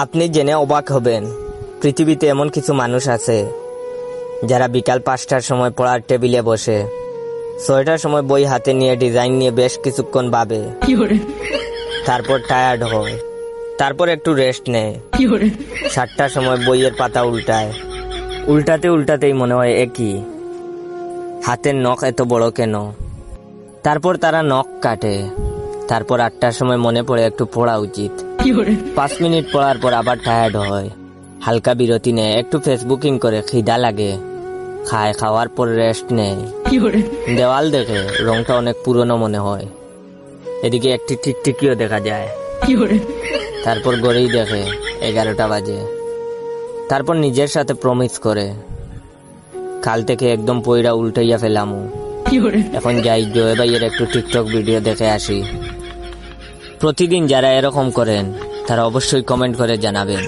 আপনি জেনে অবাক হবেন, পৃথিবীতে এমন কিছু মানুষ আছে যারা বিকাল 5টার সময় পড়ার টেবিলে বসে 6টার সময় বই হাতে নিয়ে ডিজাইন নিয়ে বেশ কিছুক্ষণ ভাবে, তারপর টায়ার্ড হয়, তারপর একটু রেস্ট নেয়। 7টার সময় বইয়ের পাতা উল্টায়, উল্টাতেই মনে হয় একই, হাতের নখ এত বড় কেন। তারপর তারা নখ কাটে। তারপর 8টার সময় মনে পড়ে একটু পড়া উচিত। 5 মিনিট পড়ার পর আবার টায়ার্ড হয়, হালকা বিরতি নেয়, একটু ফেসবুকিং করে, খিদা লাগে, খায়, খাওয়ার পর রেস্ট নেয়। দেওয়াল দেখে, রংটা অনেক পুরনো মনে হয়, এদিকে একটি টিকটিকিও দেখা যায়। তারপর ঘড়ি দেখে, 11টা বাজে। তারপর নিজের সাথে প্রমিস করে, কাল থেকে একদম পয়রা উল্টাইয়া ফেলামু। এখন যাই জয় ভাইয়ের একটু টিকটক ভিডিও দেখে আসি। প্রতিদিন যারা এরকম করেন তারা অবশ্যই কমেন্ট করে জানাবেন।